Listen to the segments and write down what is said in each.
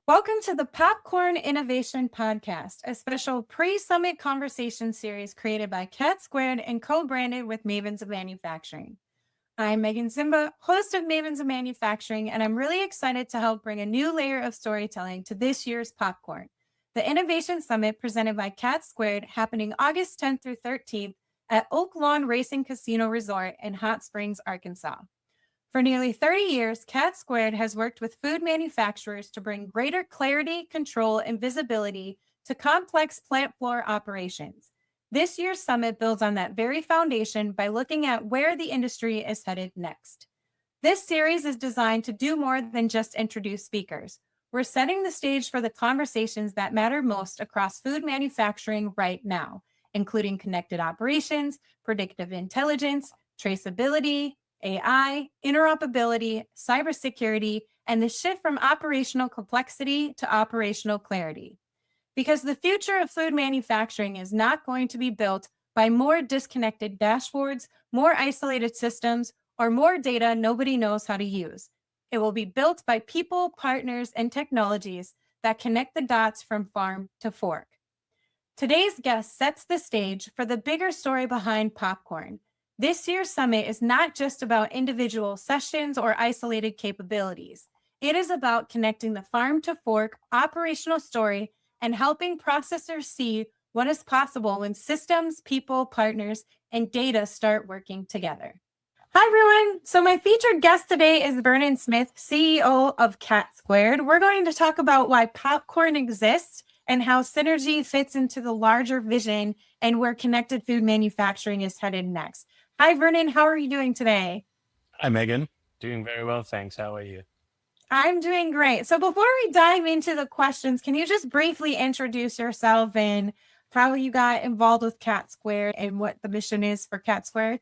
Welcome to the Popcorn Innovation Podcast, a special pre-summit conversation series created by Cat Squared and co-branded with Mavens of Manufacturing. I'm Megan Zimba, host of Mavens of Manufacturing, and I'm really excited to help bring a new layer of storytelling to this year's Popcorn, the Innovation Summit presented by Cat Squared, happening August 10th through 13th at Oak Lawn Racing Casino Resort in Hot Springs, Arkansas. For nearly 30 years, Cat Squared has worked with food manufacturers to bring greater clarity, control, and visibility to complex plant floor operations. This year's summit builds on that very foundation by looking at where the industry is headed next. This series is designed to do more than just introduce speakers. We're setting the stage for the conversations that matter most across food manufacturing right now, including connected operations, predictive intelligence, traceability, AI, interoperability, cybersecurity, and the shift from operational complexity to operational clarity. Because the future of food manufacturing is not going to be built by more disconnected dashboards, more isolated systems, or more data nobody knows how to use. It will be built by people, partners, and technologies that connect the dots from farm to fork. Today's guest sets the stage for the bigger story behind Popcorn. This year's summit is not just about individual sessions or isolated capabilities. It is about connecting the farm to fork operational story and helping processors see what is possible when systems, people, partners, and data start working together. Hi, everyone. So my featured guest today is Vernon Smith, CEO of Cat Squared. We're going to talk about why Popcorn exists and how synergy fits into the larger vision and where connected food manufacturing is headed next. Hi, Vernon. How are you doing today? Hi, Megan. Doing very well, thanks. How are you? I'm doing great. So before we dive into the questions, can you just briefly introduce yourself and how you got involved with Cat Squared and what the mission is for Cat Squared?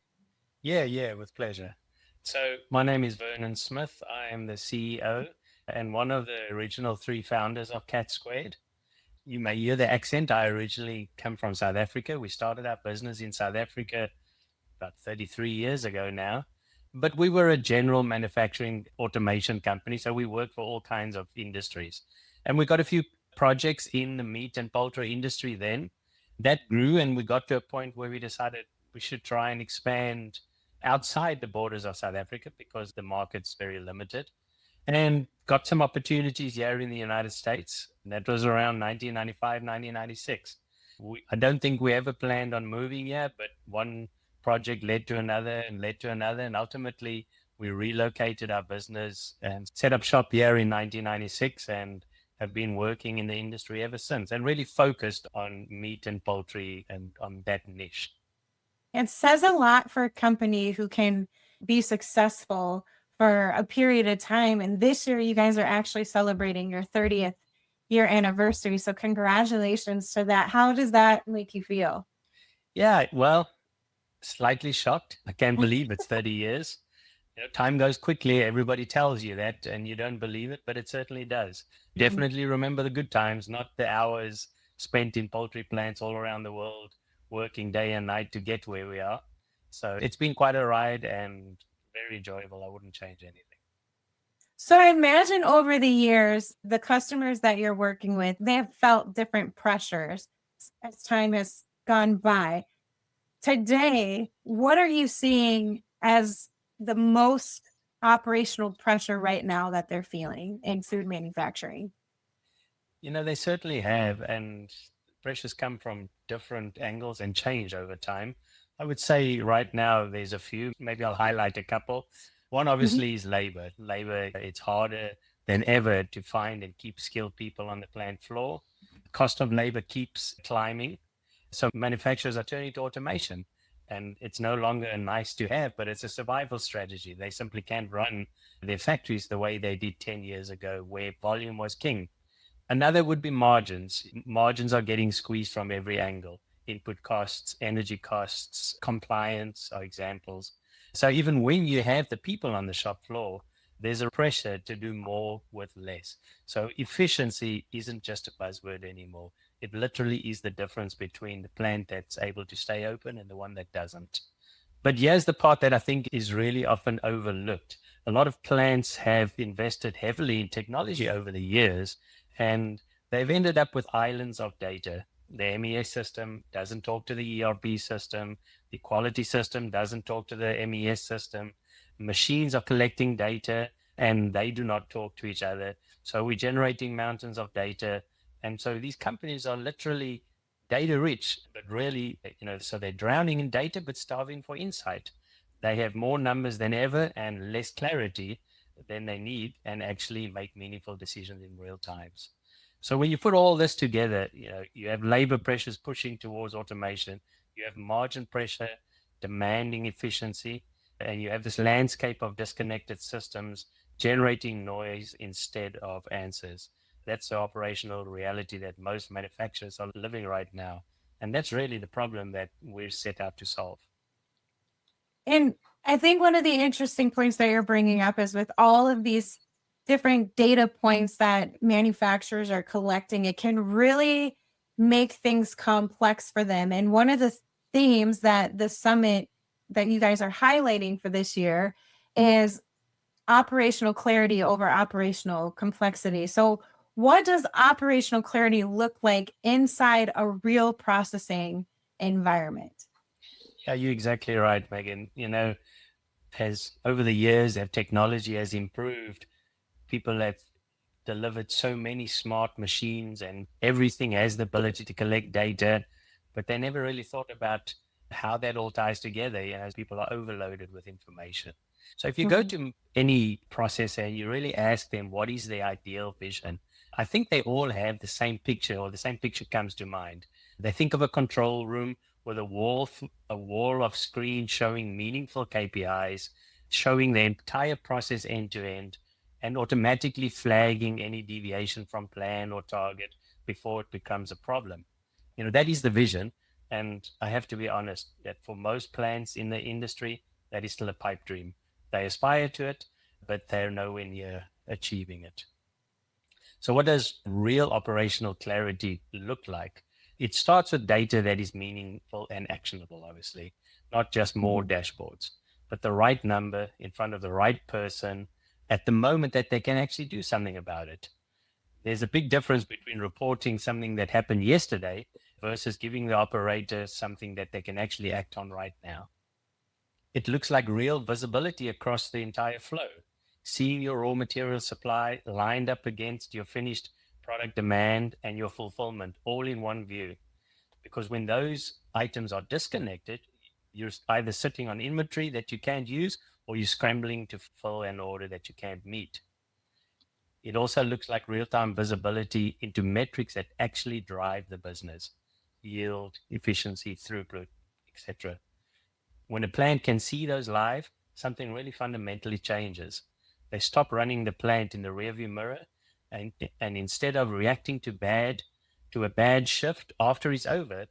Yeah, with pleasure. So, my name is Vernon Smith. I am the CEO and one of the original three founders of Cat Squared. You may hear the accent. I originally come from South Africa. We started our business in South Africa about 33 years ago now. But we were a general manufacturing automation company. So we worked for all kinds of industries. And we got a few projects in the meat and poultry industry then. That grew, and we got to a point where we decided we should try and expand outside the borders of South Africa because the market's very limited. And got some opportunities here in the United States. And that was around 1995, 1996. I don't think we ever planned on moving here, but one project led to another and led to another. And ultimately, we relocated our business and set up shop here in 1996 and have been working in the industry ever since and really focused on meat and poultry and on that niche. It says a lot for a company who can be successful for a period of time. And this year, you guys are actually celebrating your 30th year anniversary. So congratulations to that. How does that make you feel? Yeah, well, slightly shocked. I can't believe it's 30 years. Time goes quickly. Everybody tells you that, and you don't believe it, but it certainly does. Definitely remember the good times, not the hours spent in poultry plants all around the world, working day and night to get where we are. So it's been quite a ride and very enjoyable. I wouldn't change anything. So I imagine over the years, the customers that you're working with, they have felt different pressures as time has gone by. Today, what are you seeing as the most operational pressure right now that they're feeling in food manufacturing? They certainly have, and pressures come from different angles and change over time. I would say right now there's a few, maybe I'll highlight a couple. One obviously is labor. Labor, it's harder than ever to find and keep skilled people on the plant floor. The cost of labor keeps climbing. So manufacturers are turning to automation, and it's no longer a nice to have, but it's a survival strategy. They simply can't run their factories the way they did 10 years ago, where volume was king. Another would be margins. Margins are getting squeezed from every angle. Input costs, energy costs, compliance are examples. So even when you have the people on the shop floor, there's a pressure to do more with less. So efficiency isn't just a buzzword anymore. It literally is the difference between the plant that's able to stay open and the one that doesn't. But here's the part that I think is really often overlooked. A lot of plants have invested heavily in technology over the years, And they've ended up with islands of data. The MES system doesn't talk to the ERP system. The quality system doesn't talk to the MES system. Machines are collecting data and they do not talk to each other. So we're generating mountains of data. And so these companies are literally data rich, but really, so they're drowning in data, but starving for insight. They have more numbers than ever and less clarity than they need and actually make meaningful decisions in real times. So when you put all this together, you have labor pressures pushing towards automation, you have margin pressure demanding efficiency, and you have this landscape of disconnected systems generating noise instead of answers. That's the operational reality that most manufacturers are living right now. And that's really the problem that we're set out to solve. And I think one of the interesting points that you're bringing up is with all of these different data points that manufacturers are collecting, it can really make things complex for them. And one of the themes that the summit that you guys are highlighting for this year is operational clarity over operational complexity. So, what does operational clarity look like inside a real processing environment? Yeah, you're exactly right, Megan. As over the years, as technology has improved, people have delivered so many smart machines and everything has the ability to collect data, but they never really thought about how that all ties together, as people are overloaded with information. So if you go to any processor and you really ask them what is their ideal vision, I think they all have the same picture, or the same picture comes to mind. They think of a control room with a wall of screens showing meaningful KPIs, showing the entire process end to end, and automatically flagging any deviation from plan or target before it becomes a problem. That is the vision. And I have to be honest that for most plants in the industry, that is still a pipe dream. They aspire to it, but they're nowhere near achieving it. So what does real operational clarity look like? It starts with data that is meaningful and actionable, obviously, not just more dashboards, but the right number in front of the right person at the moment that they can actually do something about it. There's a big difference between reporting something that happened yesterday versus giving the operator something that they can actually act on right now. It looks like real visibility across the entire flow, seeing your raw material supply lined up against your finished product demand and your fulfillment all in one view. Because when those items are disconnected, you're either sitting on inventory that you can't use or you're scrambling to fill an order that you can't meet. It also looks like real-time visibility into metrics that actually drive the business: yield, efficiency, throughput, etc. When a plant can see those live, something really fundamentally changes. They stop running the plant in the rearview mirror, and instead of reacting to a bad shift after it's over,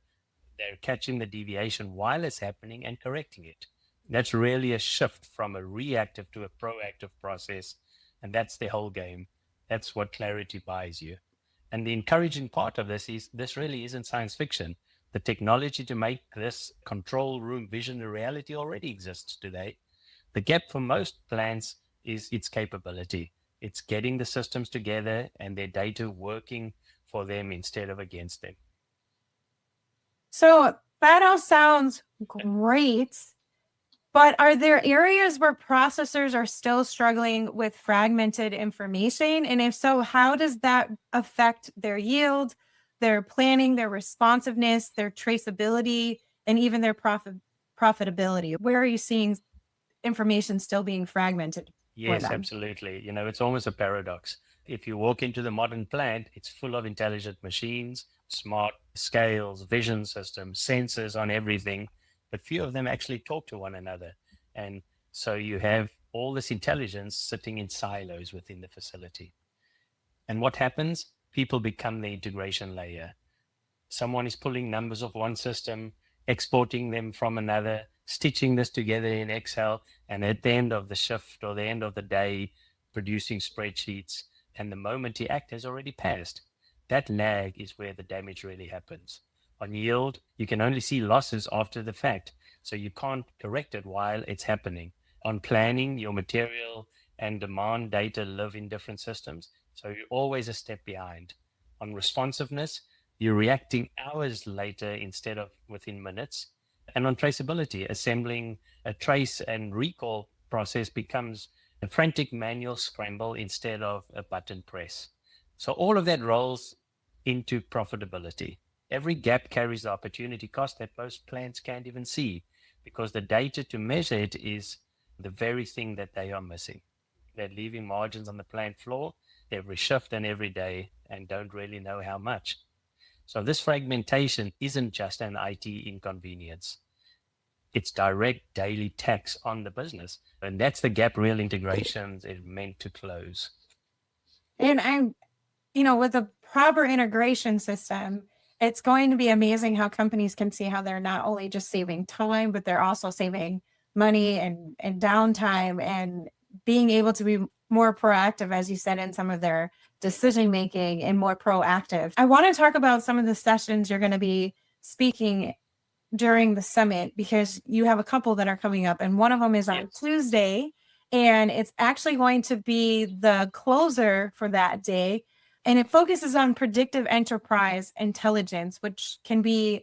they're catching the deviation while it's happening and correcting it. That's really a shift from a reactive to a proactive process, and that's the whole game. That's what clarity buys you. And the encouraging part of this is this really isn't science fiction. The technology to make this control room vision a reality already exists today. The gap for most plants is its capability. It's getting the systems together and their data working for them instead of against them. So that all sounds great. But are there areas where processors are still struggling with fragmented information? And if so, how does that affect their yield, their planning, their responsiveness, their traceability, and even their profitability? Where are you seeing information still being fragmented for Yes, them? absolutely. It's almost a paradox. If you walk into the modern plant, it's full of intelligent machines, smart scales, vision systems, sensors on everything, but few of them actually talk to one another. And so you have all this intelligence sitting in silos within the facility. And what happens? People become the integration layer. Someone is pulling numbers of one system, exporting them from another, stitching this together in Excel, and at the end of the shift or the end of the day, producing spreadsheets. And the moment the act has already passed, that lag is where the damage really happens. On yield, you can only see losses after the fact, so you can't correct it while it's happening. On planning, your material and demand data live in different systems. So you're always a step behind. On responsiveness, you're reacting hours later instead of within minutes. And on traceability, assembling a trace and recall process becomes a frantic manual scramble instead of a button press. So all of that rolls into profitability. Every gap carries the opportunity cost that most plants can't even see, because the data to measure it is the very thing that they are missing. They're leaving margins on the plant floor every shift and every day and don't really know how much. So this fragmentation isn't just an IT inconvenience. It's direct daily tax on the business. And that's the gap real integrations is meant to close. And with a proper integration system, it's going to be amazing how companies can see how they're not only just saving time, but they're also saving money and downtime and being able to be more proactive, as you said, in some of their decision making and more proactive. I want to talk about some of the sessions you're going to be speaking during the summit, because you have a couple that are coming up, and one of them is on Tuesday, and it's actually going to be the closer for that day. And it focuses on predictive enterprise intelligence, which can be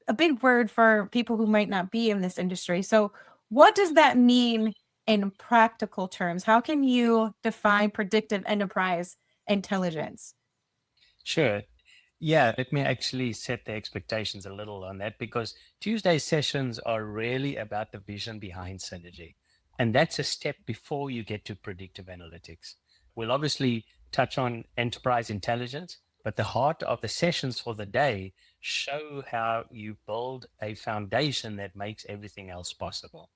a big word for people who might not be in this industry. So what does that mean in practical terms? How can you define predictive enterprise intelligence? Sure. Yeah, let me actually set the expectations a little on that, because Tuesday's sessions are really about the vision behind synergy. And that's a step before you get to predictive analytics. We'll obviously touch on enterprise intelligence, but the heart of the sessions for the day show how you build a foundation that makes everything else possible.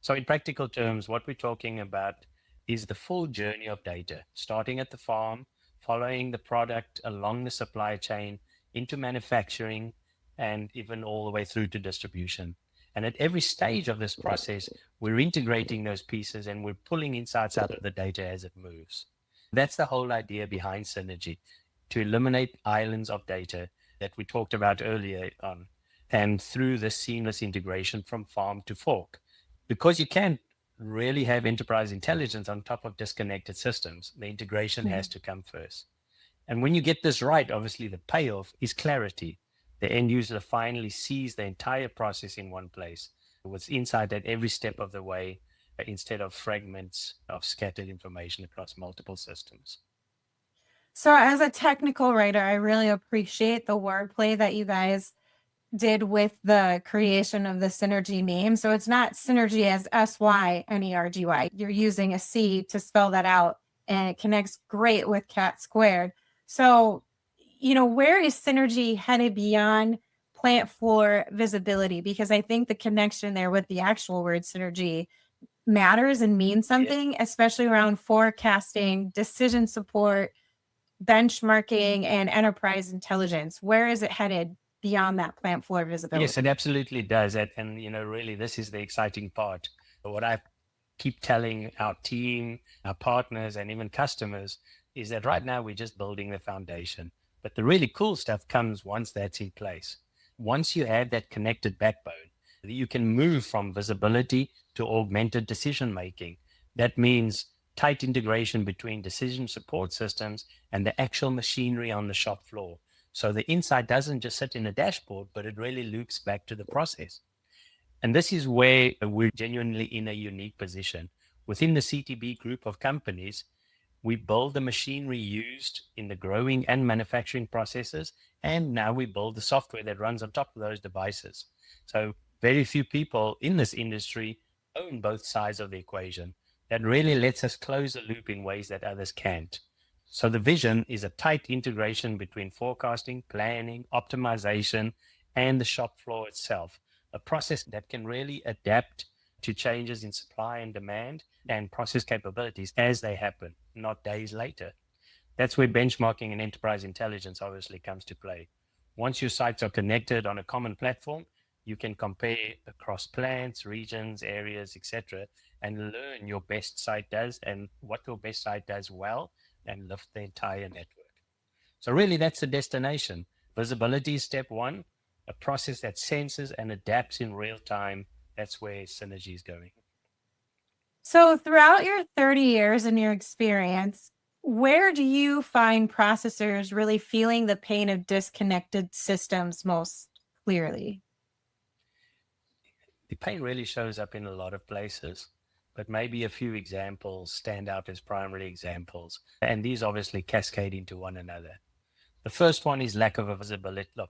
So in practical terms, what we're talking about is the full journey of data, starting at the farm, following the product along the supply chain into manufacturing, and even all the way through to distribution. And at every stage of this process, we're integrating those pieces and we're pulling insights out of the data as it moves. That's the whole idea behind synergy, to eliminate islands of data that we talked about earlier on, and through this seamless integration from farm to fork. Because you can't really have enterprise intelligence on top of disconnected systems, the integration has to come first. And when you get this right, obviously the payoff is clarity. The end user finally sees the entire process in one place with insight at every step of the way, instead of fragments of scattered information across multiple systems. So as a technical writer, I really appreciate the wordplay that you guys did with the creation of the synergy name. So it's not synergy as SYNERGY. You're using a C to spell that out, and it connects great with cat squared. So, where is synergy headed beyond plant floor visibility? Because I think the connection there with the actual word synergy matters and means something, especially around forecasting, decision support, benchmarking, and enterprise intelligence. Where is it headed beyond that plant floor visibility? Yes, it absolutely does. And really, this is the exciting part. What I keep telling our team, our partners, and even customers is that right now we're just building the foundation. But the really cool stuff comes once that's in place. Once you have that connected backbone, you can move from visibility to augmented decision making. That means tight integration between decision support systems and the actual machinery on the shop floor. So the insight doesn't just sit in a dashboard, but it really loops back to the process. And this is where we're genuinely in a unique position. Within the CTB group of companies, we build the machinery used in the growing and manufacturing processes, and now we build the software that runs on top of those devices. So very few people in this industry own both sides of the equation. That really lets us close the loop in ways that others can't. So the vision is a tight integration between forecasting, planning, optimization, and the shop floor itself, a process that can really adapt to changes in supply and demand and process capabilities as they happen, not days later. That's where benchmarking and enterprise intelligence obviously comes to play. Once your sites are connected on a common platform, you can compare across plants, regions, areas, etc., and learn your best site does and what your best site does well, and lift the entire network. So really, that's the destination. Visibility is step one, a process that senses and adapts in real time. That's where synergy is going. So throughout your 30 years and your experience, Where do you find processors really feeling the pain of disconnected systems most clearly? The pain really shows up in a lot of places, but maybe a few examples stand out as primary examples. And these obviously cascade into one another. The first one is lack of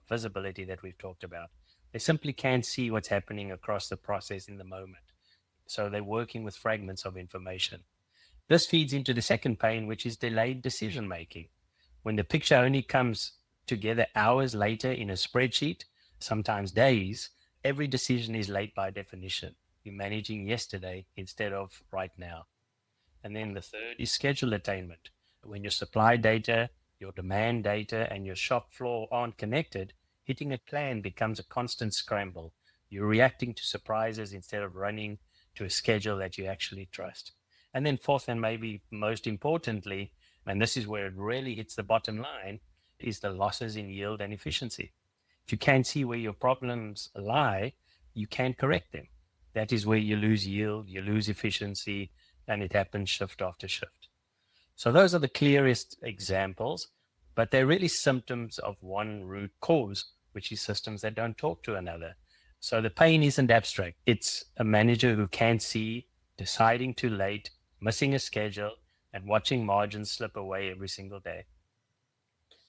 visibility that we've talked about. They simply can't see what's happening across the process in the moment. So they're working with fragments of information. This feeds into the second pain, which is delayed decision making. When the picture only comes together hours later in a spreadsheet, sometimes days, every decision is late by definition. You're managing yesterday instead of right now. And then the third is schedule attainment. When your supply data, your demand data, and your shop floor aren't connected, hitting a plan becomes a constant scramble. You're reacting to surprises instead of running to a schedule that you actually trust. And then fourth, and maybe most importantly, and this is where it really hits the bottom line, is the losses in yield and efficiency. If you can't see where your problems lie, you can't correct them. That is where you lose yield, you lose efficiency, and it happens shift after shift. So those are the clearest examples, but they're really symptoms of one root cause, which is systems that don't talk to another. So the pain isn't abstract. It's a manager who can't see, deciding too late, missing a schedule, and watching margins slip away every single day.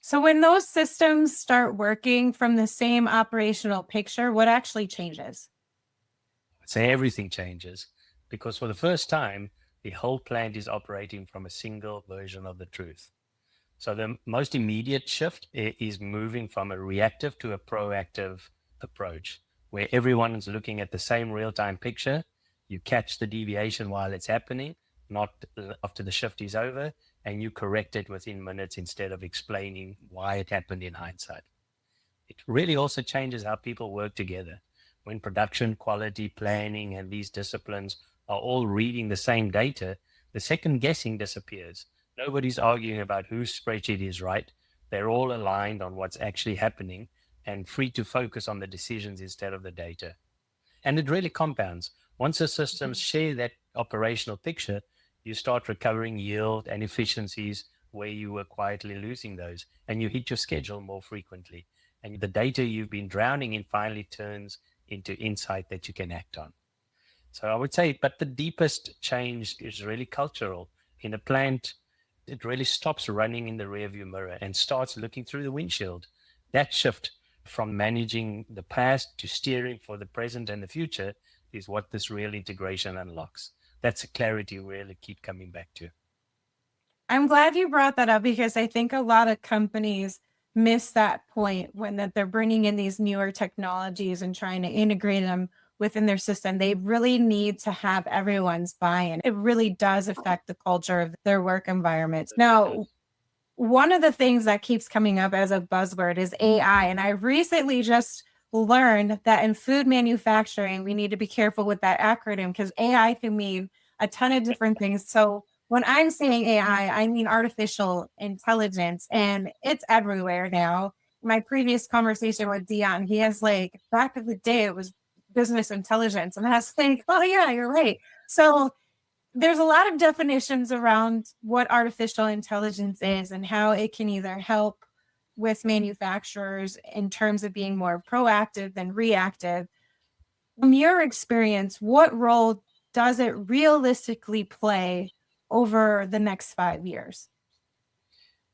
So, when those systems start working from the same operational picture, what actually changes? I'd say everything changes because for the first time, the whole plant is operating from a single version of the truth. So the most immediate shift is moving from a reactive to a proactive approach, where everyone is looking at the same real-time picture. You catch the deviation while it's happening, not after the shift is over, and you correct it within minutes instead of explaining why it happened in hindsight. It really also changes how people work together. When production, quality, planning, and these disciplines are all reading the same data, the second guessing disappears. Nobody's arguing about whose spreadsheet is right. They're all aligned on what's actually happening and free to focus on the decisions instead of the data. And it really compounds. Once the systems share that operational picture, you start recovering yield and efficiencies where you were quietly losing those, and you hit your schedule more frequently. And the data you've been drowning in finally turns into insight that you can act on. So I would say, but the deepest change is really cultural. In a plant, it really stops running in the rearview mirror and starts looking through the windshield. That shift from managing the past to steering for the present and the future is what this real integration unlocks. That's a clarity we really keep coming back to. I'm glad you brought that up because I think a lot of companies miss that point when that they're bringing in these newer technologies and trying to integrate them within their system. They really need to have everyone's buy-in. It really does affect the culture of their work environments. Now, one of the things that keeps coming up as a buzzword is AI. And I recently just learned that in food manufacturing, we need to be careful with that acronym because AI can mean a ton of different things. So when I'm saying AI, I mean artificial intelligence, and it's everywhere now. My previous conversation with Deon, he has like back in the day, it was business intelligence. And I was like, oh, yeah, you're right. So there's a lot of definitions around what artificial intelligence is and how it can either help with manufacturers in terms of being more proactive than reactive. From your experience, what role does it realistically play over the next 5 years?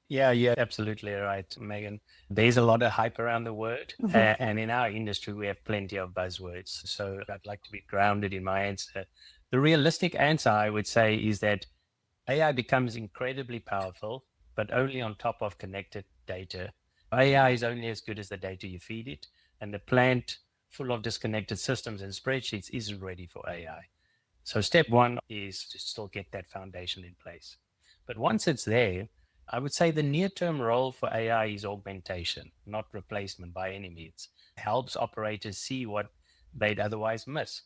Yeah, you're absolutely right, Megan. There's a lot of hype around the word, and in our industry, we have plenty of buzzwords. So I'd like to be grounded in my answer. The realistic answer, I would say, is that AI becomes incredibly powerful, but only on top of connected data. AI is only as good as the data you feed it, and the plant full of disconnected systems and spreadsheets isn't ready for AI. So step one is to still get that foundation in place. But once it's there, I would say the near-term role for AI is augmentation, not replacement by any means. It helps operators see what they'd otherwise miss,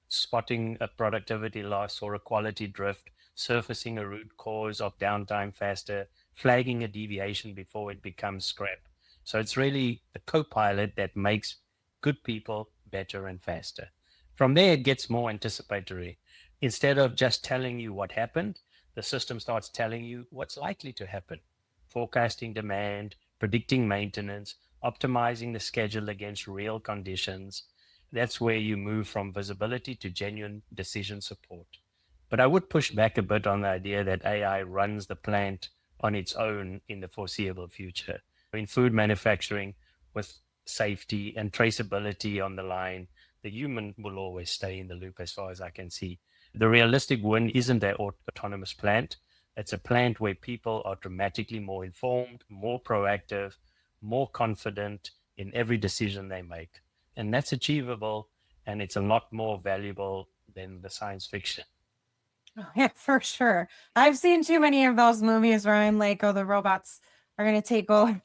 spotting a productivity loss or a quality drift, surfacing a root cause of downtime faster, flagging a deviation before it becomes scrap. So it's really the co-pilot that makes good people better and faster. From there, it gets more anticipatory. Instead of just telling you what happened, the system starts telling you what's likely to happen, forecasting demand, predicting maintenance, optimizing the schedule against real conditions. That's where you move from visibility to genuine decision support. But I would push back a bit on the idea that AI runs the plant on its own in the foreseeable future. In food manufacturing, with safety and traceability on the line, the human will always stay in the loop as far as I can see. The realistic win isn't an autonomous plant. It's a plant where people are dramatically more informed, more proactive, more confident in every decision they make. And that's achievable, and it's a lot more valuable than the science fiction. Oh, yeah, for sure. I've seen too many of those movies where I'm like, oh, the robots are going to take over.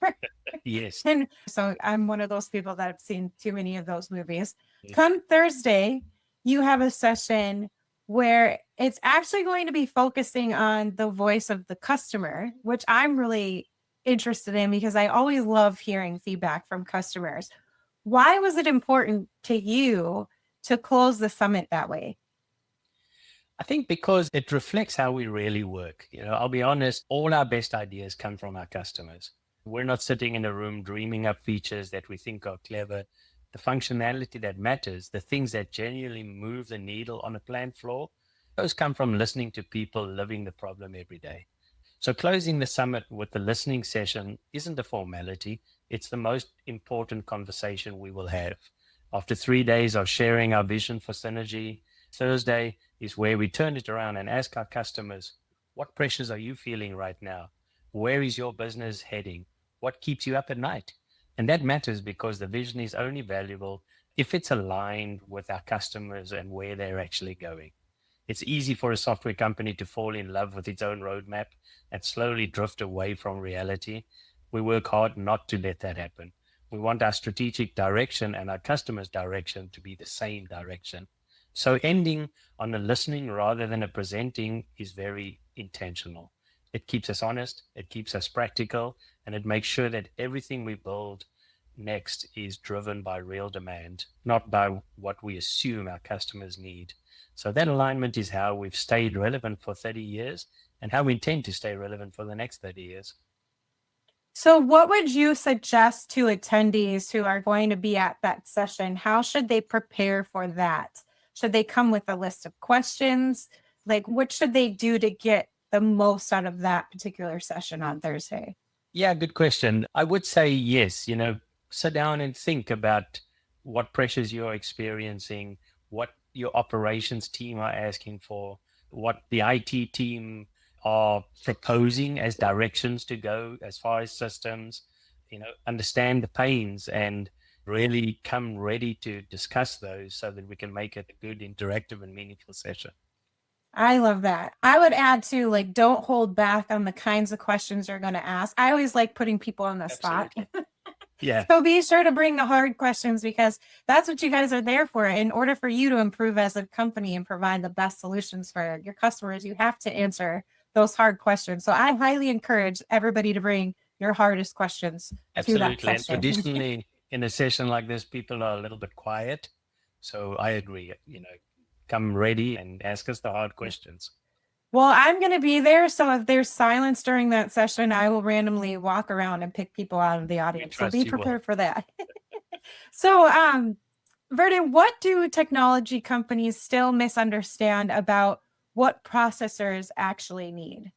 Yes. And so I'm one of those people that have seen too many of those movies. Come Thursday, you have a session where it's actually going to be focusing on the voice of the customer, which I'm really interested in because I always love hearing feedback from customers. Why was it important to you to close the summit that way? I think because it reflects how we really work. I'll be honest, all our best ideas come from our customers. We're not sitting in a room dreaming up features that we think are clever. The functionality that matters, the things that genuinely move the needle on a plant floor, those come from listening to people living the problem every day. So closing the summit with the listening session isn't a formality. It's the most important conversation we will have. After 3 days of sharing our vision for synergy, Thursday is where we turn it around and ask our customers, what pressures are you feeling right now? Where is your business heading? What keeps you up at night? And that matters because the vision is only valuable if it's aligned with our customers and where they're actually going. It's easy for a software company to fall in love with its own roadmap and slowly drift away from reality. We work hard not to let that happen. We want our strategic direction and our customers' direction to be the same direction. So ending on a listening rather than a presenting is very intentional. It keeps us honest, it keeps us practical, and it makes sure that everything we build next is driven by real demand, not by what we assume our customers need. So that alignment is how we've stayed relevant for 30 years and how we intend to stay relevant for the next 30 years. So what would you suggest to attendees who are going to be at that session? How should they prepare for that? Should they come with a list of questions? Like, what should they do to get the most out of that particular session on Thursday? Yeah, good question. I would say yes, sit down and think about what pressures you're experiencing, what your operations team are asking for, what the IT team are proposing as directions to go as far as systems, understand the pains and really come ready to discuss those so that we can make it a good, interactive, and meaningful session. I love that. I would add to don't hold back on the kinds of questions you're going to ask. I always like putting people on the Absolutely. spot. Yeah. So be sure to bring the hard questions because that's what you guys are there for. In order for you to improve as a company and provide the best solutions for your customers, you have to answer those hard questions. So I highly encourage everybody to bring your hardest questions Absolutely. to that And session. traditionally, in a session like this, people are a little bit quiet. So I agree, come ready and ask us the hard questions. Well, I'm going to be there. So if there's silence during that session, I will randomly walk around and pick people out of the audience. So be prepared for that. So, Vernon, what do technology companies still misunderstand about what processors actually need?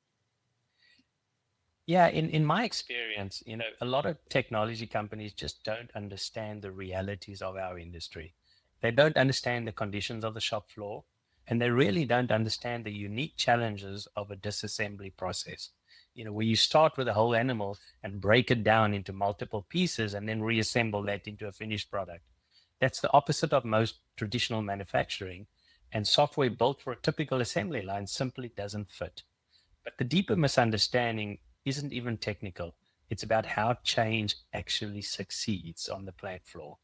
Yeah, in my experience, a lot of technology companies just don't understand the realities of our industry. They don't understand the conditions of the shop floor, and they really don't understand the unique challenges of a disassembly process. Where you start with a whole animal and break it down into multiple pieces and then reassemble that into a finished product. That's the opposite of most traditional manufacturing, and software built for a typical assembly line simply doesn't fit. But the deeper misunderstanding isn't even technical. It's about how change actually succeeds on the plant floor.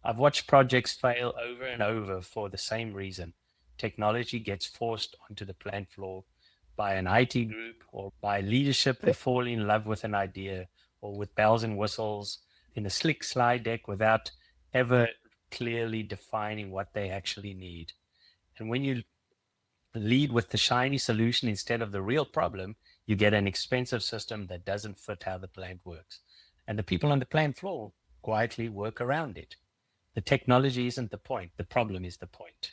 I've watched projects fail over and over for the same reason. Technology gets forced onto the plant floor by an IT group or by leadership that fall in love with an idea or with bells and whistles in a slick slide deck without ever clearly defining what they actually need. And when you lead with the shiny solution instead of the real problem, you get an expensive system that doesn't fit how the plant works. And the people on the plant floor quietly work around it. The technology isn't the point, the problem is the point.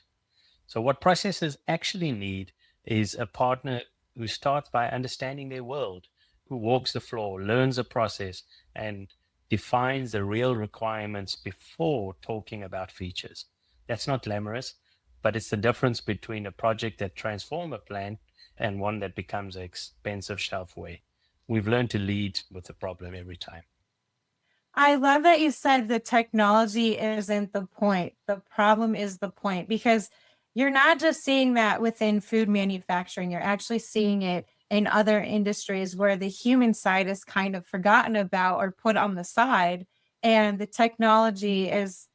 So, what processors actually need is a partner who starts by understanding their world, who walks the floor, learns the process, and defines the real requirements before talking about features. That's not glamorous, but it's the difference between a project that transforms a plant and one that becomes an expensive shelfware. We've learned to lead with the problem every time. I love that you said the technology isn't the point. The problem is the point because you're not just seeing that within food manufacturing, you're actually seeing it in other industries where the human side is kind of forgotten about or put on the side. And the technology is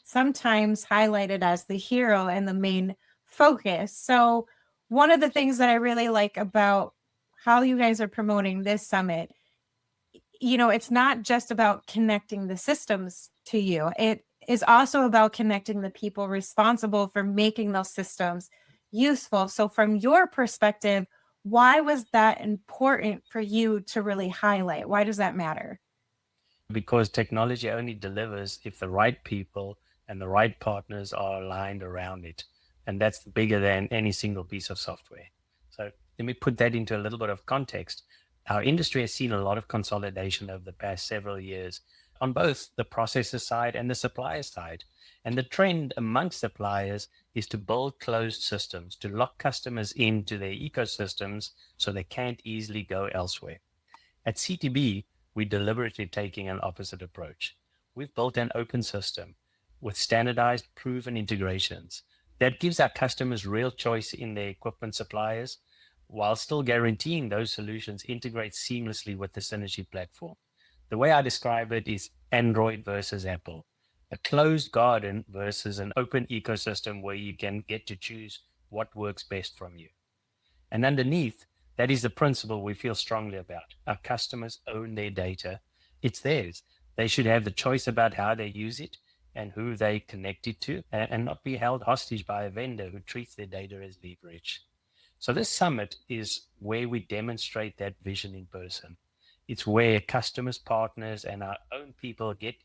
sometimes highlighted as the hero and the main focus. So, one of the things that I really like about how you guys are promoting this summit, it's not just about connecting the systems to you. It is also about connecting the people responsible for making those systems useful. So, from your perspective, why was that important for you to really highlight? Why does that matter? Because technology only delivers if the right people and the right partners are aligned around it. And that's bigger than any single piece of software. So let me put that into a little bit of context. Our industry has seen a lot of consolidation over the past several years on both the processor side and the supplier side. And the trend amongst suppliers is to build closed systems, to lock customers into their ecosystems so they can't easily go elsewhere. At CTB, we're deliberately taking an opposite approach. We've built an open system with standardized, proven integrations that gives our customers real choice in their equipment suppliers while still guaranteeing those solutions integrate seamlessly with the Synergy platform. The way I describe it is Android versus Apple, a closed garden versus an open ecosystem where you can get to choose what works best from you. And underneath, that is the principle we feel strongly about. Our customers own their data. It's theirs. They should have the choice about how they use it and who they connect it to, and not be held hostage by a vendor who treats their data as leverage. So this summit is where we demonstrate that vision in person. It's where customers, partners, and our own people get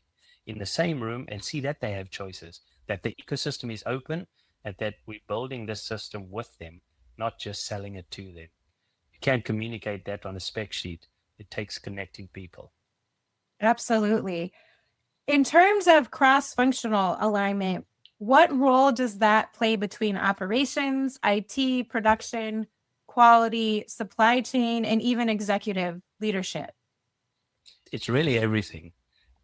in the same room and see that they have choices, that the ecosystem is open, and that we're building this system with them, not just selling it to them. You can't communicate that on a spec sheet. It takes connecting people. Absolutely. In terms of cross functional alignment, what role does that play between operations, IT, production, quality, supply chain, and even executive leadership? It's really everything.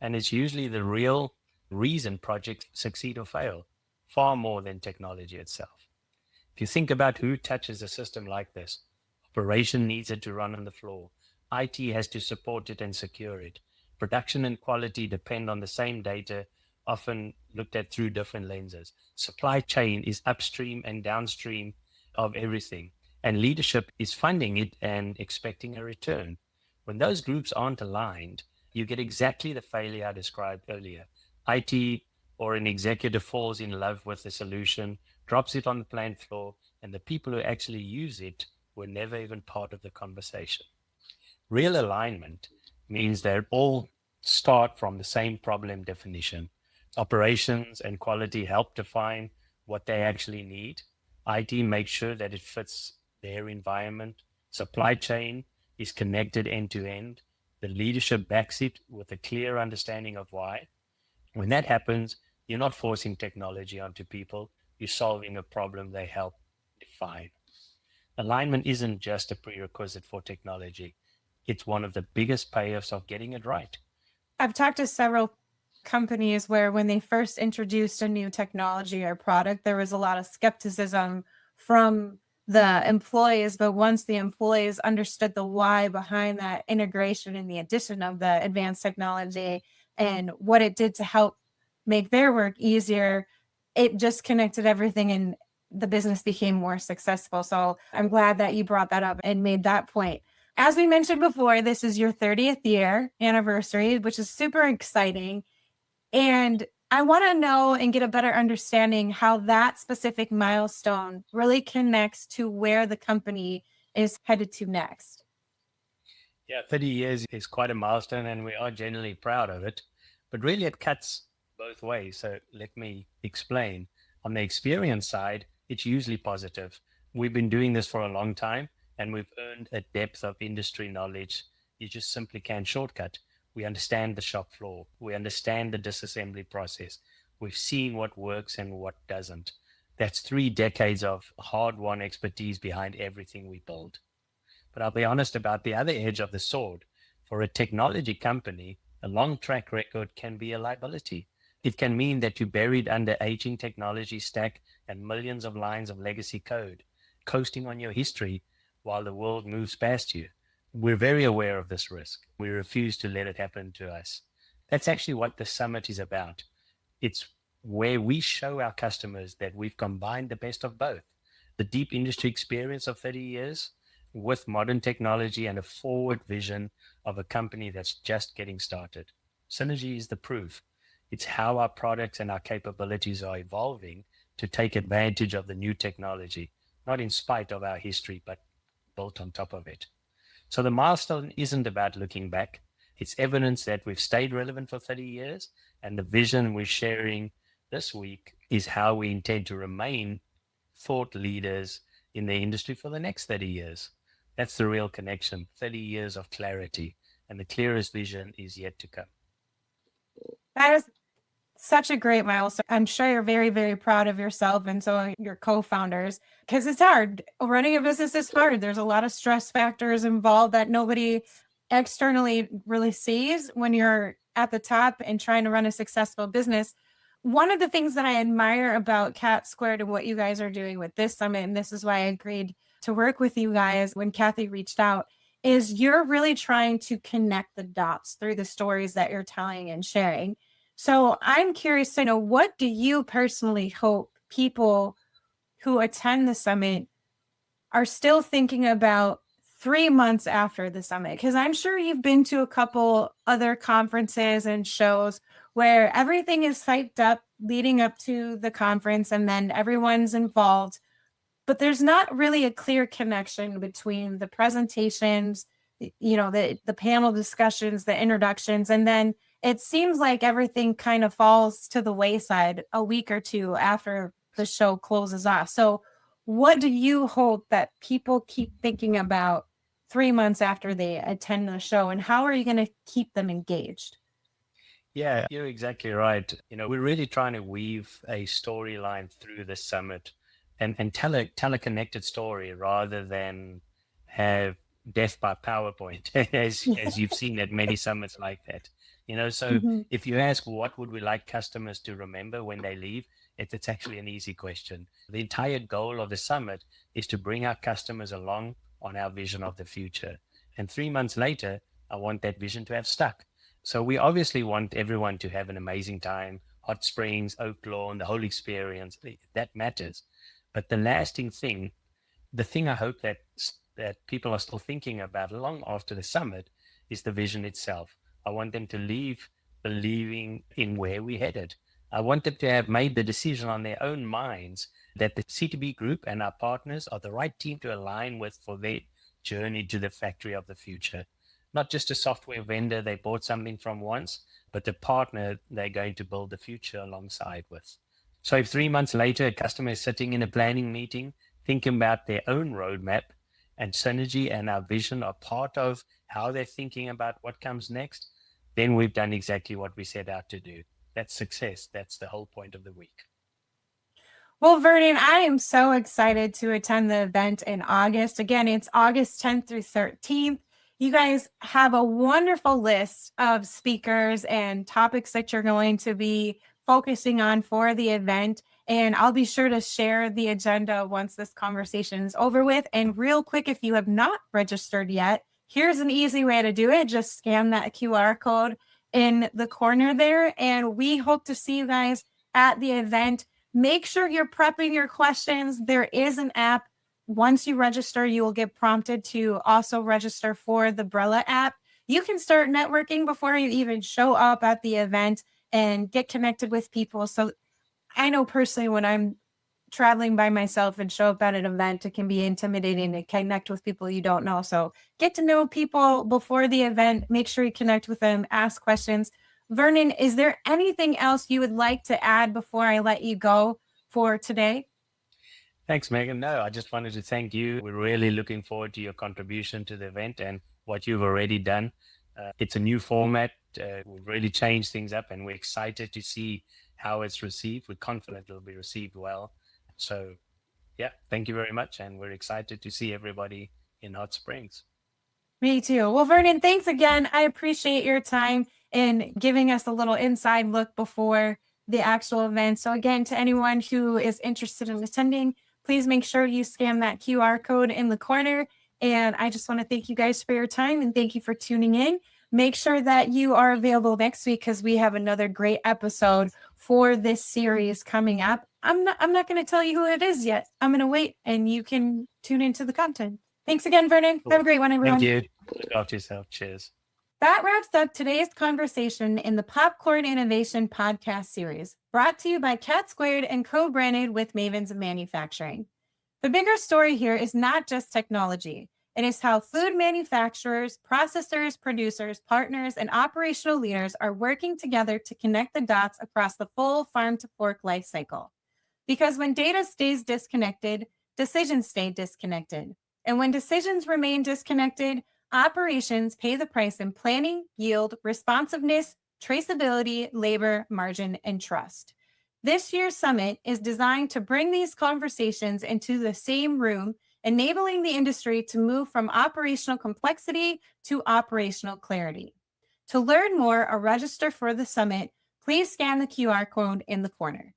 And it's usually the real reason projects succeed or fail, far more than technology itself. If you think about who touches a system like this, operation needs it to run on the floor. IT has to support it and secure it. Production and quality depend on the same data, often looked at through different lenses. Supply chain is upstream and downstream of everything, and leadership is funding it and expecting a return. When those groups aren't aligned, you get exactly the failure I described earlier. IT or an executive falls in love with the solution, drops it on the plant floor, and the people who actually use it were never even part of the conversation. Real alignment means they all start from the same problem definition. Operations and quality help define what they actually need. IT makes sure that it fits their environment. Supply chain is connected end to end. The leadership backs it with a clear understanding of why. When that happens, you're not forcing technology onto people, you're solving a problem they help define. Alignment isn't just a prerequisite for technology, it's one of the biggest payoffs of getting it right. I've talked to several companies where when they first introduced a new technology or product, there was a lot of skepticism from the employees. But once the employees understood the why behind that integration and the addition of the advanced technology and what it did to help make their work easier, it just connected everything and the business became more successful. So I'm glad that you brought that up and made that point. As we mentioned before, this is your 30th year anniversary, which is super exciting. And I want to know and get a better understanding how that specific milestone really connects to where the company is headed to next. Yeah, 30 years is quite a milestone and we are generally proud of it. But really, it cuts both ways. So let me explain. On the experience side, it's usually positive. We've been doing this for a long time and we've earned a depth of industry knowledge you just simply can't shortcut. We understand the shop floor, we understand the disassembly process, we've seen what works and what doesn't. That's 3 decades of hard won expertise behind everything we build. But I'll be honest about the other edge of the sword. For a technology company, a long track record can be a liability. It can mean that you're buried under aging technology stack and millions of lines of legacy code, coasting on your history while the world moves past you. We're very aware of this risk. We refuse to let it happen to us. That's actually what the summit is about. It's where we show our customers that we've combined the best of both, the deep industry experience of 30 years with modern technology and a forward vision of a company that's just getting started. Synergy is the proof. It's how our products and our capabilities are evolving to take advantage of the new technology, not in spite of our history, but built on top of it. So the milestone isn't about looking back. It's evidence that we've stayed relevant for 30 years, and the vision we're sharing this week is how we intend to remain thought leaders in the industry for the next 30 years. That's the real connection, 30 years of clarity, and the clearest vision is yet to come. That is such a great milestone. I'm sure you're very, very proud of yourself and so are your co-founders, because it's hard. Running a business is hard. There's a lot of stress factors involved that nobody externally really sees when you're at the top and trying to run a successful business. One of the things that I admire about Cat Squared and what you guys are doing with this summit, and this is why I agreed to work with you guys when Kathy reached out, is you're really trying to connect the dots through the stories that you're telling and sharing. So I'm curious to know, what do you personally hope people who attend the summit are still thinking about 3 months after the summit? Because I'm sure you've been to a couple other conferences and shows where everything is hyped up leading up to the conference and then everyone's involved, but there's not really a clear connection between the presentations, the panel discussions, the introductions, and then it seems like everything kind of falls to the wayside a week or two after the show closes off. So what do you hope that people keep thinking about 3 months after they attend the show, and how are you going to keep them engaged? Yeah, you're exactly right. We're really trying to weave a storyline through the summit and tell a connected story rather than have death by PowerPoint, as you've seen at many summits like that. So Mhm. if you ask what would we like customers to remember when they leave, it's actually an easy question. The entire goal of the summit is to bring our customers along on our vision of the future. And 3 months later, I want that vision to have stuck. So we obviously want everyone to have an amazing time, hot springs, Oak Lawn, the whole experience. That matters. But the lasting thing, the thing I hope that people are still thinking about long after the summit, is the vision itself. I want them to leave believing in where we're headed. I want them to have made the decision on their own minds that the C2B group and our partners are the right team to align with for their journey to the factory of the future. Not just a software vendor they bought something from once, but the partner they're going to build the future alongside with. So if 3 months later, a customer is sitting in a planning meeting, thinking about their own roadmap, and synergy and our vision are part of how they're thinking about what comes next, then we've done exactly what we set out to do. That's success. That's the whole point of the week. Well, Vernon, I am so excited to attend the event in August. Again, it's August 10th through 13th. You guys have a wonderful list of speakers and topics that you're going to be focusing on for the event. And I'll be sure to share the agenda once this conversation is over with. And real quick, if you have not registered yet, here's an easy way to do it. Just scan that QR code in the corner there. And we hope to see you guys at the event. Make sure you're prepping your questions. There is an app. Once you register, you will get prompted to also register for the Brella app. You can start networking before you even show up at the event. and get connected with people. So I know personally when I'm traveling by myself and show up at an event, it can be intimidating to connect with people you don't know. So get to know people before the event. Make sure you connect with them, ask questions. Vernon, is there anything else you would like to add before I let you go for today? Thanks, Megan. No, I just wanted to thank you. We're really looking forward to your contribution to the event and what you've already done. It's a new format. We've really changed things up, and we're excited to see how it's received. We're confident it'll be received well. So, yeah, thank you very much. And we're excited to see everybody in Hot Springs. Me too. Well, Vernon, thanks again. I appreciate your time in giving us a little inside look before the actual event. So, again, to anyone who is interested in attending, please make sure you scan that QR code in the corner. And I just want to thank you guys for your time and thank you for tuning in. Make sure that you are available next week because we have another great episode for this series coming up. I'm not going to tell you who it is yet. I'm going to wait and you can tune into the content. Thanks again, Vernon. Cool. Have a great one, everyone. Thank you. Look after yourself. Cheers. That wraps up today's conversation in the Popcorn Innovation Podcast series, brought to you by Cat Squared and co-branded with Mavens of Manufacturing. The bigger story here is not just technology. It is how food manufacturers, processors, producers, partners, and operational leaders are working together to connect the dots across the full farm-to-fork life cycle. Because when data stays disconnected, decisions stay disconnected. And when decisions remain disconnected, operations pay the price in planning, yield, responsiveness, traceability, labor, margin, and trust. This year's summit is designed to bring these conversations into the same room, enabling the industry to move from operational complexity to operational clarity. To learn more or register for the summit, please scan the QR code in the corner.